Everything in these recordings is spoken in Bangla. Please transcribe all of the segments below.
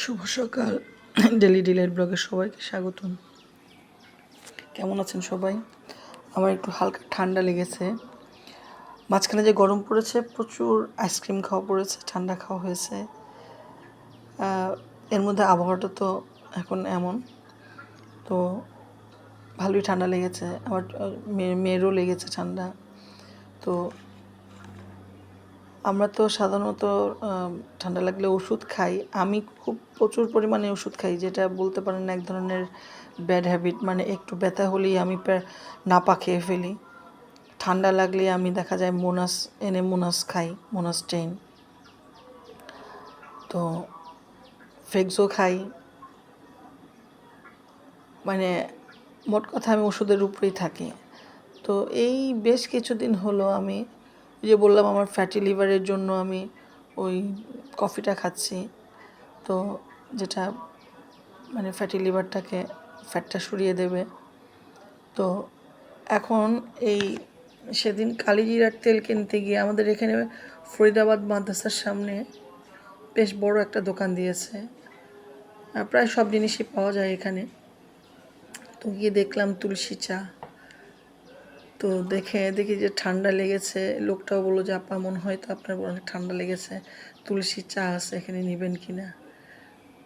শুভ সকাল। ডেলি ডিলাইট ব্লগে সবাইকে স্বাগতম। কেমন আছেন সবাই? আমার একটু হালকা ঠান্ডা লেগেছে। মাঝখানে যে গরম পড়েছে, প্রচুর আইসক্রিম খাওয়া পড়েছে, ঠান্ডা খাওয়া হয়েছে। এর মধ্যে আবহাওয়াটা তো এখন এমন, তো ভালোই ঠান্ডা লেগেছে। আমার মেয়েরও লেগেছে ঠান্ডা। তো আমরা তো সাধারণত ঠান্ডা লাগলে ওষুধ খাই। আমি খুব প্রচুর পরিমাণে ওষুধ খাই, যেটা বলতে পারেন এক ধরনের ব্যাড হ্যাবিট। মানে একটু ব্যথা হলেই আমি নাপা খেয়ে ফেলি। ঠান্ডা লাগলে আমি দেখা যায় মোনাস খাই, মোনাস্টেইন। তো ফেক্সো খাই। মানে মোট কথা আমি ওষুধের উপরেই থাকি। তো এই বেশ কিছুদিন হলো আমি যে বললাম আমার ফ্যাটি লিভারের জন্য আমি ওই কফিটা খাচ্ছি। তো যেটা মানে ফ্যাটি লিভারটাকে, ফ্যাটটা সরিয়ে দেবে। তো এখন এই সেদিন কালিজিরার তেল কিনতে গিয়ে আমাদের এখানে ফরিদাবাদ মাদ্রাসার সামনে বেশ বড় একটা দোকান দিয়েছে। প্রায় সব জিনিসই পাওয়া যায় এখানে। তো গিয়ে দেখলাম তুলসী চা। তো দেখি যে ঠান্ডা লেগেছে। লোকটাও বললো যে আপা মনে হয় তো আপনার অনেক ঠান্ডা লেগেছে, তুলসী চা আছে, এখানে নেবেন কি না?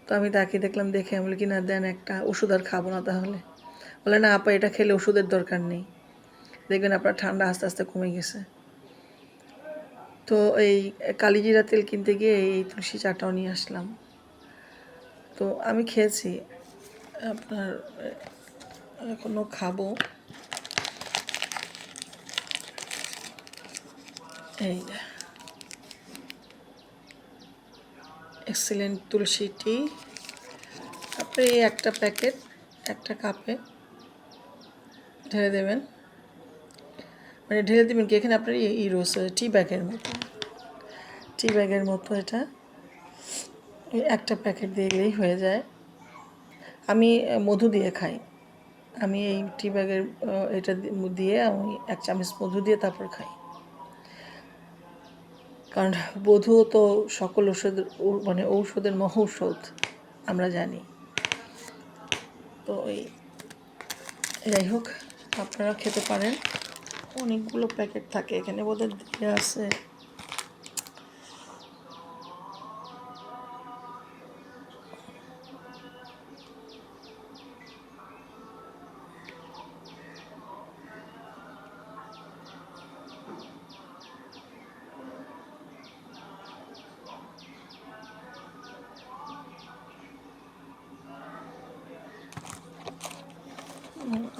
তো আমি তাকে দেখলাম, দেখে আমি বলি কি না দেন একটা, ওষুধ আর খাবো না তাহলে। বলে না আপা এটা খেলে ওষুধের দরকার নেই, দেখবেন আপনার ঠান্ডা আস্তে আস্তে কমে গেছে। তো এই কালিজিরা তেল কিনতে গিয়ে এই তুলসী চাটাও নিয়ে আসলাম। তো আমি খেয়েছি, আপনার এখনও খাবো। এই এক্সিলেন্ট তুলসী টি। আপনি একটা প্যাকেট একটা কাপে ঢেলে দেবেন। মানে ঢেলে দেবেন কি, এখানে আপনার রয়েছে টি ব্যাগের মতো এটা একটা প্যাকেট দিলেই হয়ে যায়। আমি মধু দিয়ে খাই। আমি এই টি ব্যাগের এটা দিয়ে আমি 1 চামচ মধু দিয়ে তারপর খাই। কারণ মধু তো সকল ঔষধের মানে ঔষধের মহৌষধ আমরা জানি। তো যাই হোক, আপনারা খেতে পারেন। অনেকগুলো প্যাকেট থাকে এখানে, বোধহয় দিয়ে আছে।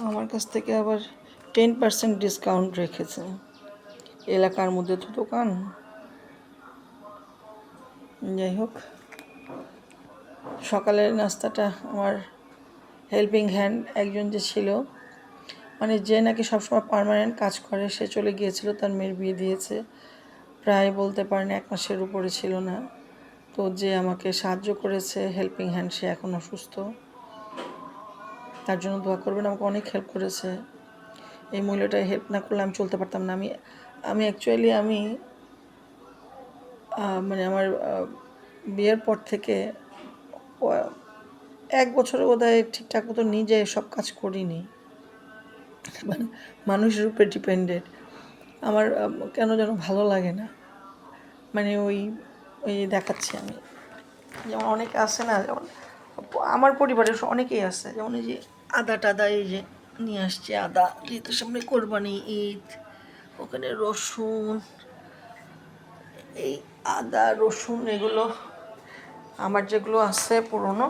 আমার কাছ থেকে আবার 10% ডিসকাউন্ট রেখেছে। এলাকার মধ্যে তো দোকান। যাই হোক, সকালের নাস্তাটা আমার হেল্পিং হ্যান্ড একজন যে ছিল, মানে যে নাকি সবসময় পার্মানেন্ট কাজ করে, সে চলে গিয়েছিল, তার মেয়ের বিয়ে দিয়েছে। প্রায় বলতে পারেন 1 মাসের উপরে ছিল না। তো যে আমাকে সাহায্য করেছে হেল্পিং হ্যান্ড, সে এখন অসুস্থ। তার জন্য দোয়া করবেন, আমাকে অনেক হেল্প করেছে। এই মহিলাটা হেল্প না করলে আমি চলতে পারতাম না। আমি অ্যাকচুয়ালি মানে আমার বিয়ের পর থেকে 1 বছরে বোধহয় ঠিকঠাক মতো নিজে সব কাজ করিনি। মানে মানুষের উপরে ডিপেন্ডেড। আমার কেন যেন ভালো লাগে না। মানে ওই দেখাচ্ছি আমি, যেমন অনেকে আছে না, যেমন আমার পরিবারের অনেকেই আছে, যেমন এই যে আদা টাদা এই যে নিয়ে আসছে, আদা যেহেতু সামনে কোরবানি ঈদ, ওখানে রসুন, এই আদা রসুন এগুলো আমার যেগুলো আছে পুরনো,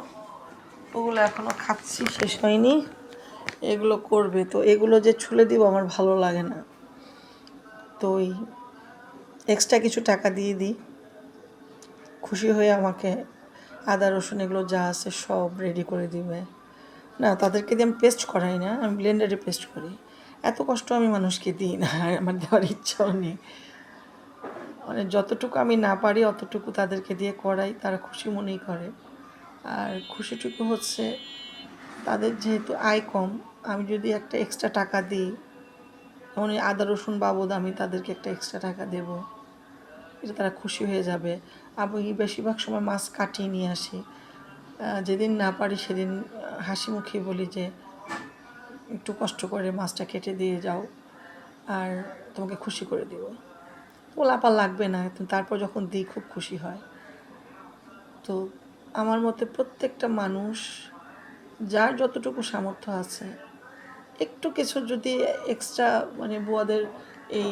ওগুলো এখনও খাচ্ছি, শেষ হয়নি। এগুলো করবে, তো এগুলো যে ছুলে দিব আমার ভালো লাগে না। তো ওই এক্সট্রা কিছু টাকা দিয়ে দিই, খুশি হয়ে আমাকে আদা রসুন এগুলো যা আছে সব রেডি করে দিবে। না, তাদেরকে দিয়ে আমি পেস্ট করাই না, আমি ব্লেন্ডারে পেস্ট করি। এত কষ্ট আমি মানুষকে দিই না, আমার দেওয়ার ইচ্ছাও নেই। মানে যতটুকু আমি না পারি অতটুকু তাদেরকে দিয়ে করাই, তারা খুশি মনেই করে। আর খুশিটুকু হচ্ছে তাদের যেহেতু আয় কম, আমি যদি একটা এক্সট্রা টাকা দিই, যেমন এই আদা রসুন বাবদ আমি তাদেরকে একটা এক্সট্রা টাকা দেব, এটা তারা খুশি হয়ে যাবে। আমি বেশিরভাগ সময় মাছ কাটিয়ে নিয়ে আসি, যেদিন না পারি সেদিন হাসি মুখে বলি যে একটু কষ্ট করে মাছটা কেটে দিয়ে যাও, আর তোমাকে খুশি করে দেবো। ওলাপা লাগবে না, তারপর যখন দিই খুব খুশি হয়। তো আমার মতে প্রত্যেকটা মানুষ যার যতটুকু সামর্থ্য আছে একটু কিছু যদি এক্সট্রা বুয়াদের এই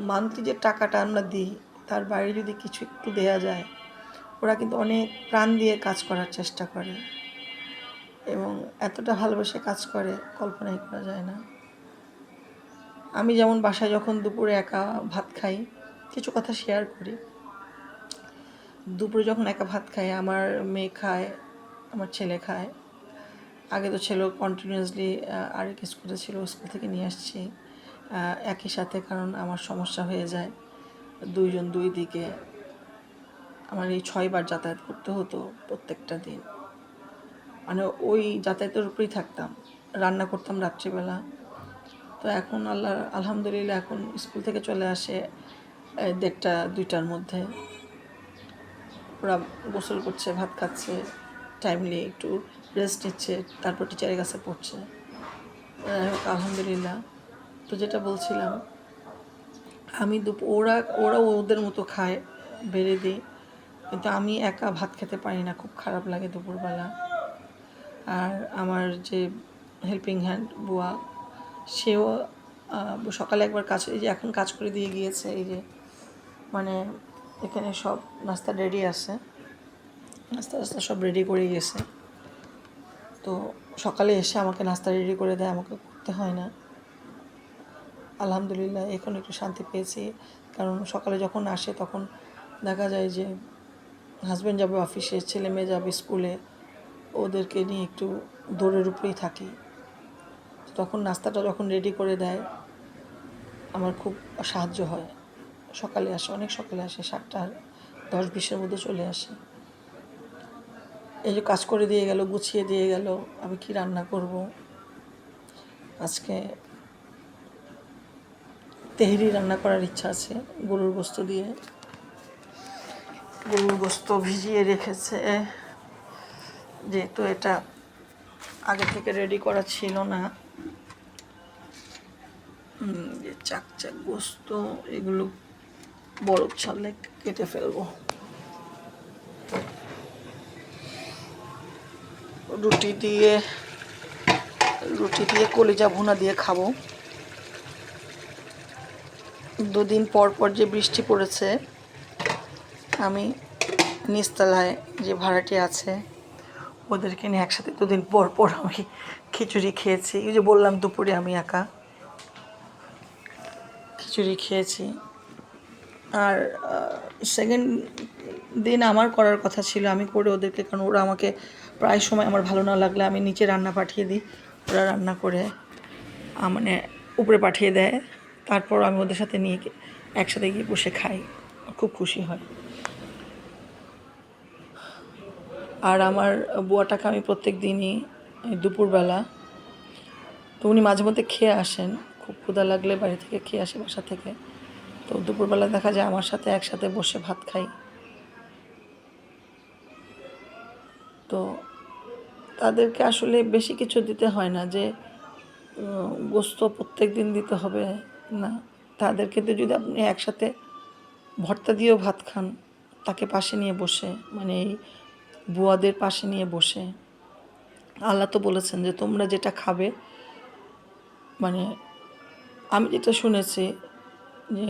মান্থলি যে টাকাটা আমরা দিই তার বাইরে যদি কিছু একটু দেয়া যায়, ওরা কিন্তু অনেক প্রাণ দিয়ে কাজ করার চেষ্টা করে এবং এতটা ভালোবেসে কাজ করে কল্পনাই করা যায় না। আমি যেমন বাসায় যখন দুপুরে একা ভাত খাই, কিছু কথা শেয়ার করি। দুপুরে যখন একা ভাত খাই, আমার মেয়ে খায়, আমার ছেলে খায়। আগে তো ছেলে কন্টিনিউয়াসলি আরেক স্কুলে ছিল, স্কুল থেকে নিয়ে আসছি একই সাথে, কারণ আমার সমস্যা হয়ে যায় দুইজন দুই দিকে। আমার এই 6 বার যাতায়াত করতে হতো প্রত্যেকটা দিন, ওই যাতায়াতের উপরেই থাকতাম, রান্না করতাম রাত্রিবেলা। তো এখন আলহামদুলিল্লাহ এখন স্কুল থেকে চলে আসে 1:30 2টার মধ্যে। ওরা গোসল করছে, ভাত খাচ্ছে, টাইমলি একটু রেস্ট নিচ্ছে, তারপর টিচারের কাছে পড়ছে। আলহামদুলিল্লাহ। তো যেটা বলছিলাম, আমি ওরা ওদের মতো খায়, বেড়ে দিই, কিন্তু আমি একা ভাত খেতে পারি না, খুব খারাপ লাগে দুপুরবেলা। আর আমার যে হেল্পিং হ্যান্ড বুয়া, সেও সকালে একবার এই যে এখন কাজ করে দিয়ে গিয়েছে। এই যে এখানে সব নাস্তা রেডি আছে, নাস্তা সব রেডি করে গেছে। তো সকালে এসে আমাকে নাস্তা রেডি করে দেয়, আমাকে করতে হয় না। আলহামদুলিল্লাহ এখন একটু শান্তি পেয়েছি, কারণ সকালে যখন আসে তখন দেখা যায় যে হাজব্যান্ড যাবে অফিসে, ছেলে মেয়ে যাবে স্কুলে, ওদেরকে নিয়ে একটু দৌড়ের উপরেই থাকি। তখন নাস্তাটা যখন রেডি করে দেয় আমার খুব সাহায্য হয়। সকালে আসে, অনেক সকালে আসে, 7:10-20-এর মধ্যে চলে আসে। এই যে কাজ করে দিয়ে গেল, গুছিয়ে দিয়ে গেল। আমি কি রান্না করব আজকে? তেহরি রান্না করার ইচ্ছা আছে গরুর গোস্ত দিয়ে। গরুর গোস্ত ভিজিয়ে রেখেছে, যেহেতু এটা আগে থেকে রেডি করা ছিল না। যে চাকচাক গোস্ত, এগুলো বরফ ছাড়লে কেটে ফেলবো। রুটি দিয়ে কলিজা ভুনা দিয়ে খাবো। 2 দিন পর পর যে বৃষ্টি পড়েছে, আমি নিচতলায় যে ভাড়াটি আছে ওদেরকে নিয়ে একসাথে 2 দিন পর পর আমি খিচুড়ি খেয়েছি। এই যে বললাম দুপুরে আমি একা খিচুড়ি খেয়েছি। আর সেকেন্ড দিন আমার করার কথা ছিল, আমি করে ওদেরকে, কারণ ওরা আমাকে প্রায় সময় আমার ভালো না লাগলে আমি নিচে রান্না পাঠিয়ে দিই, ওরা রান্না করে উপরে পাঠিয়ে দেয়। তারপর আমি ওদের সাথে নিয়ে একসাথে গিয়ে বসে খাই, খুব খুশি হয়। আর আমার বুয়াটাকে আমি প্রত্যেক দিনই দুপুরবেলা, তো উনি মাঝে মধ্যে খেয়ে আসেন, খুব ক্ষুধা লাগলে বাড়ি থেকে খেয়ে আসে, বাসা থেকে। তো দুপুরবেলা দেখা যায় আমার সাথে একসাথে বসে ভাত খাই। তো তাদেরকে আসলে বেশি কিছু দিতে হয় না, যে গোস্ত প্রত্যেক দিন দিতে হবে না। তাদেরকে তো যদি আপনি একসাথে ভর্তা দিয়েও ভাত খান, তাকে পাশে নিয়ে বসে, এই বুয়াদের পাশে নিয়ে বসে, আল্লাহ তো বলেছেন যে তোমরা যেটা খাবে, আমি যেটা শুনেছি যে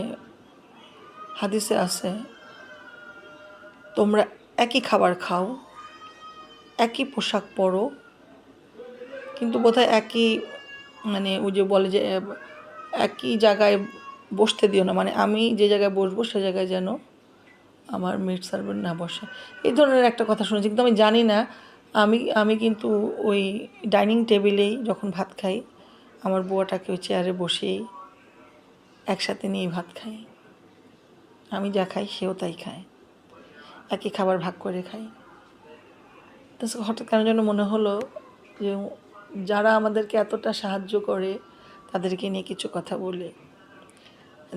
হাদিসে আছে, তোমরা একই খাবার খাও, একই পোশাক পরো, কিন্তু বোধহয় একই ওই যে বলে যে একই জায়গায় বসতে দিও না, আমি যে জায়গায় বসবো সে জায়গায় যেন আমার মেড সার্ভেন্ট না বসে। এই ধরনের একটা কথা শুনেছি, কিন্তু আমি জানি না। আমি কিন্তু ওই ডাইনিং টেবিলেই যখন ভাত খাই, আমার বুয়াটাকে ওই চেয়ারে বসেই একসাথে নিয়ে ভাত খাই। আমি যা খাই সেও তাই খায়, একই খাবার ভাগ করে খাই। তো হঠাৎ কেন যেন মনে হলো যে যারা আমাদেরকে এতটা সাহায্য করে তাদেরকে নিয়ে কিছু কথা বলি।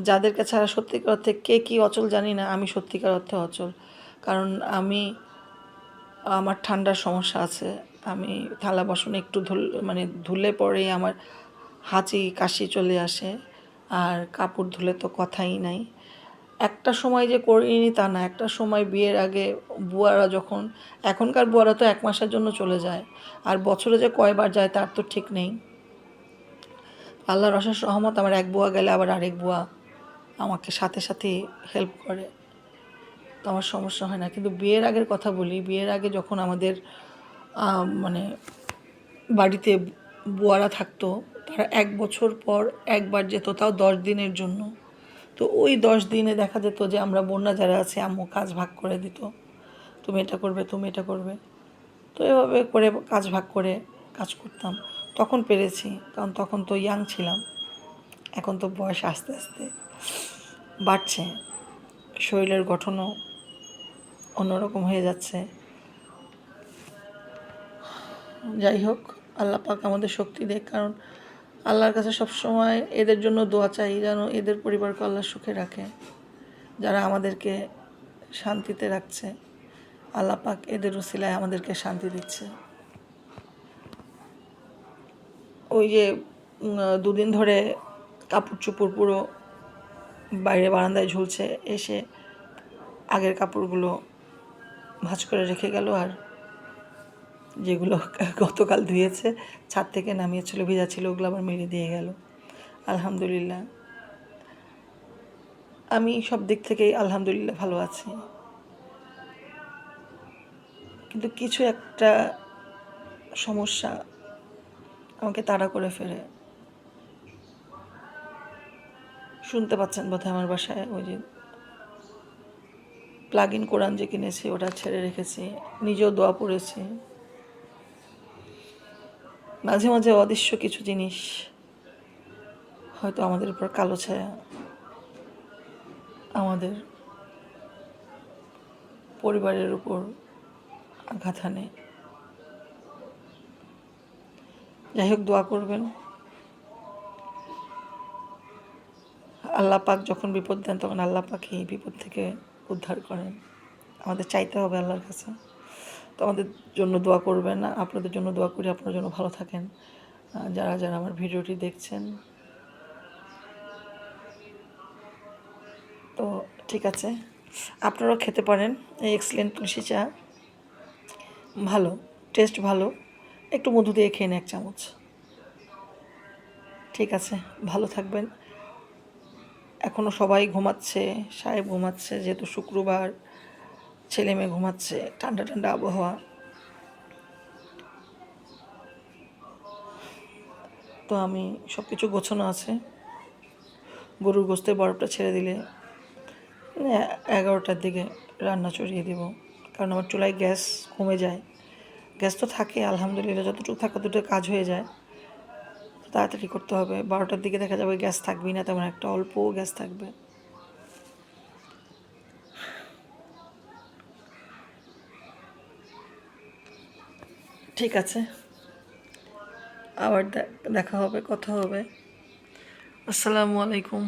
যাদেরকে ছাড়া সত্যিকার অর্থে কে কী অচল জানি না, আমি সত্যিকার অর্থে অচল। কারণ আমি আমার ঠান্ডার সমস্যা আছে। আমি থালা বাসন একটু মানে ধুলে পরেই আমার হাঁচি কাশি চলে আসে। আর কাপড় ধুলে তো কথাই নাই। একটা সময় যে করিনি তা না, একটা সময় বিয়ের আগে বুয়ারা যখন, এখনকার বুয়ারা তো 1 মাসের জন্য চলে যায়, আর বছরে যে কয়বার যায় তার তো ঠিক নেই। আল্লাহর অশেষ রহমত, আমার এক বুয়া গেলে আবার আরেক বুয়া আমাকে সাথে সাথে হেল্প করে, তো আমার সমস্যা হয় না। কিন্তু বিয়ের আগের কথা বলি, বিয়ের আগে যখন আমাদের মানে বাড়িতে বুয়ারা থাকতো, তারা 1 বছর পর একবার যেত, তাও 10 দিনের জন্য। তো ওই 10 দিনে দেখা যেত যে আমরা বোনরা যারা আছে, আম্মু কাজ ভাগ করে দিত, তুমি এটা করবে, তুমি এটা করবে। তো এভাবে করে কাজ ভাগ করে কাজ করতাম। তখন পেরেছি, কারণ তখন তো ইয়াং ছিলাম। এখন তো বয়স আস্তে আস্তে বাড়ছে, শরীরের গঠনও অন্যরকম হয়ে যাচ্ছে। যাই হোক, আল্লাহ পাক আমাদের শক্তি দেখ, কারণ আল্লাহর কাছে সবসময় এদের জন্য দোয়া চাই, যেন এদের পরিবারকে আল্লাহ সুখে রাখে। যারা আমাদেরকে শান্তিতে রাখছে, আল্লাহ পাক এদের উসিলায় আমাদেরকে শান্তি দিচ্ছে। ওই যে 2 দিন ধরে কাপড় চোপড় পুরো বাইরে বারান্দায় ঝুলছে, এসে আগের কাপড়গুলো ভাঁজ করে রেখে গেল, আর যেগুলো গতকাল ধুয়েছে ছাদ থেকে নামিয়েছিল ভিজা ছিল, ওগুলো আবার মেরে দিয়ে গেল। আলহামদুলিল্লাহ, আমি সব দিক থেকেই আলহামদুলিল্লাহ ভালো আছি। কিন্তু কিছু একটা সমস্যা আমাকে তাড়া করে ফেলে। শুনতে পাচ্ছেন বোধহয় আমার বাসায় ওই যে প্লাগ ইন কোরআন যে কিনেছি ওটা ছেড়ে রেখেছি, নিজেও দোয়া পড়েছি। মাঝে মাঝে অদৃশ্য কিছু জিনিস হয়তো আমাদের উপর কালো ছায়া, আমাদের পরিবারের উপর আঘাত হানে। যাই হোক, দোয়া করবেন। আল্লাহ পাক যখন বিপদ দেন, তখন আল্লাহ পাকই এই বিপদ থেকে উদ্ধার করেন। আমাদের চাইতে হবে আল্লাহর কাছে। তো আমাদের জন্য দোয়া করবেন, আপনাদের জন্য দোয়া করি, আপনারা যেন ভালো থাকেন। যারা যারা আমার ভিডিওটি দেখছেন, তো ঠিক আছে, আপনারাও খেতে পারেন এই এক্সিলেন্ট তুলসী চা। ভালো, টেস্ট ভালো। একটু মধু দিয়ে খেয়ে নিন 1 চামচ। ঠিক আছে, ভালো থাকবেন। এখনও সবাই ঘুমাচ্ছে, সাহেব ঘুমাচ্ছে, যেহেতু শুক্রবার, ছেলে মেয়ে ঘুমাচ্ছে, ঠান্ডা ঠান্ডা আবহাওয়া। তো আমি সব কিছু গোছানো আছে। গরুর গোস্তের বরফটা ছেড়ে দিলে 11টার দিকে রান্না চড়িয়ে দেব, কারণ আমার চুলায় গ্যাস কমে যায়। গ্যাস তো থাকে আলহামদুলিল্লাহ, যতটুকু থাকে ততটুকু কাজ হয়ে যায়। তাড়াতাড়ি করতে হবে, 12টার দিকে দেখা যাবে গ্যাস থাকবেই না, তেমন একটা অল্প গ্যাস থাকবে। ঠিক আছে, আবার দেখা হবে, কথা হবে। আসসালামু আলাইকুম।